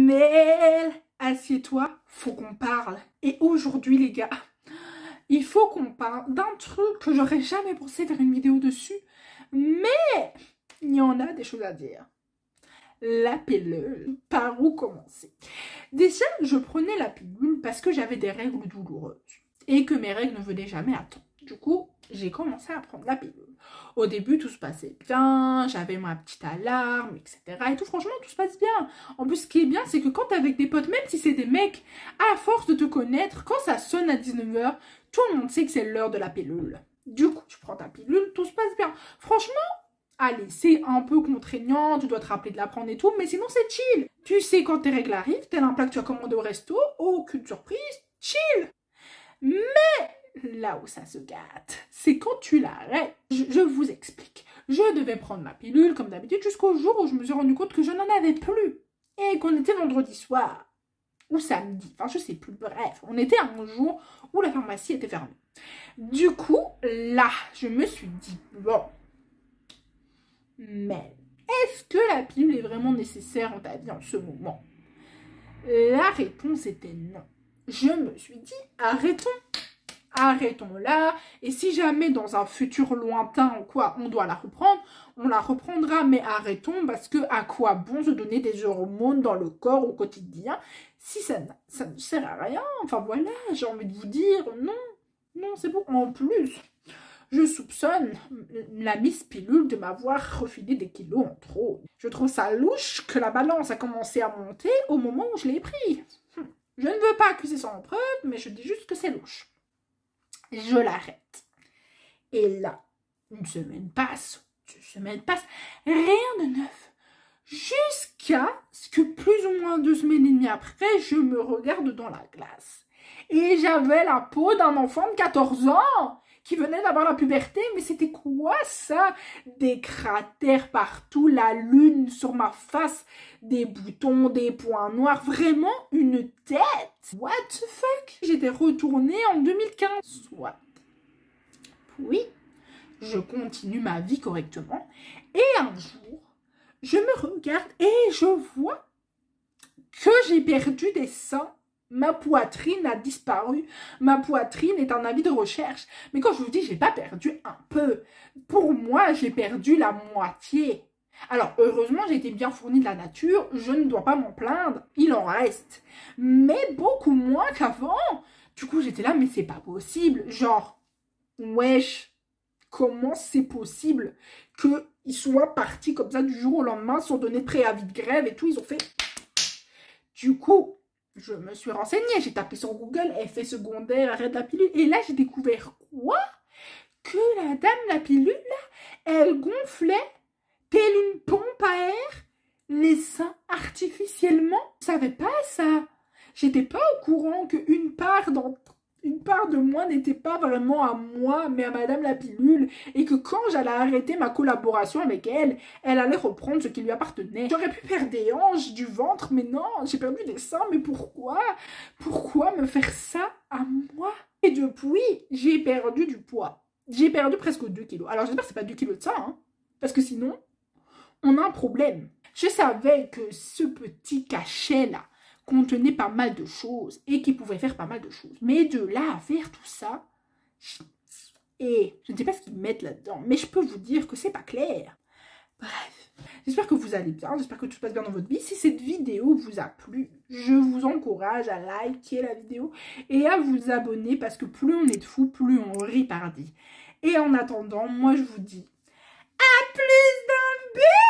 Mel, assieds-toi, faut qu'on parle. Et aujourd'hui les gars, il faut qu'on parle d'un truc que j'aurais jamais pensé faire une vidéo dessus, mais il y en a des choses à dire. La pilule, par où commencer? Déjà, je prenais la pilule parce que j'avais des règles douloureuses et que mes règles ne venaient jamais à temps. Du coup, j'ai commencé à prendre la pilule. Au début, tout se passait bien, j'avais ma petite alarme, etc. Et tout, franchement, tout se passe bien. En plus, ce qui est bien, c'est que quand t'es avec des potes, même si c'est des mecs, à force de te connaître, quand ça sonne à 19 h, tout le monde sait que c'est l'heure de la pilule. Du coup, tu prends ta pilule, tout se passe bien. Franchement, allez, c'est un peu contraignant, tu dois te rappeler de la prendre et tout, mais sinon c'est chill. Tu sais quand tes règles arrivent, tel un plat que tu as commandé au resto, aucune surprise, chill. Mais là où ça se gâte, c'est quand tu l'arrêtes. Je vous explique. Je devais prendre ma pilule comme d'habitude jusqu'au jour où je me suis rendu compte que je n'en avais plus. Et qu'on était vendredi soir, ou samedi, enfin je sais plus, bref, on était un jour où la pharmacie était fermée. Du coup, là, je me suis dit, bon, mais est-ce que la pilule est vraiment nécessaire dans ta vie en ce moment? La réponse était non. Je me suis dit, arrêtons-la, et si jamais dans un futur lointain ou quoi, on doit la reprendre, on la reprendra, mais arrêtons, parce que à quoi bon se donner des hormones dans le corps au quotidien, si ça ne sert à rien? Enfin voilà, j'ai envie de vous dire, non, c'est bon. En plus, je soupçonne la Miss Pilule de m'avoir refilé des kilos en trop. Je trouve ça louche que la balance a commencé à monter au moment où je l'ai pris. Je ne veux pas accuser sans preuve, mais je dis juste que c'est louche. Je l'arrête. Et là, une semaine passe, 2 semaines passent, rien de neuf. Jusqu'à ce que plus ou moins 2 semaines et demie après, je me regarde dans la glace. Et j'avais la peau d'un enfant de 14 ans qui venait d'avoir la puberté, mais c'était quoi ça? Des cratères partout, la lune sur ma face, des boutons, des points noirs, vraiment une tête. What the fuck? J'étais retournée en 2015. Soit. Puis, je continue ma vie correctement, et un jour, je me regarde et je vois que j'ai perdu des seins. Ma poitrine a disparu. Ma poitrine est un avis de recherche. Mais quand je vous dis, j'ai pas perdu un peu. Pour moi, j'ai perdu la moitié. Alors, heureusement, j'ai été bien fournie de la nature. Je ne dois pas m'en plaindre. Il en reste. Mais beaucoup moins qu'avant. Du coup, j'étais là, mais c'est pas possible. Genre, wesh, comment c'est possible qu'ils soient partis comme ça du jour au lendemain sans donner de préavis de grève et tout. Ils ont fait... Du coup... Je me suis renseignée, j'ai tapé sur Google, effet secondaire, arrêt de la pilule. Et là, j'ai découvert quoi? Que la dame, la pilule, là, elle gonflait, telle une pompe à air, les seins artificiellement. Je savais pas ça. J'étais pas au courant qu'une part de moi n'était pas vraiment à moi, mais à madame la pilule, et que quand j'allais arrêter ma collaboration avec elle, elle allait reprendre ce qui lui appartenait. J'aurais pu perdre des hanches, du ventre, mais non, j'ai perdu des seins, mais pourquoi? Pourquoi me faire ça à moi? Et depuis, j'ai perdu du poids. J'ai perdu presque 2 kilos. Alors j'espère que c'est pas 2 kilos de ça, hein, parce que sinon, on a un problème. Je savais que ce petit cachet-là contenait pas mal de choses et qui pouvait faire pas mal de choses. Mais de là à faire tout ça, et je ne sais pas ce qu'ils mettent là-dedans, mais je peux vous dire que c'est pas clair. Bref, j'espère que vous allez bien, j'espère que tout se passe bien dans votre vie. Si cette vidéo vous a plu, je vous encourage à liker la vidéo et à vous abonner parce que plus on est de fous, plus on rit par dit. Et en attendant, moi je vous dis à plus dans le but.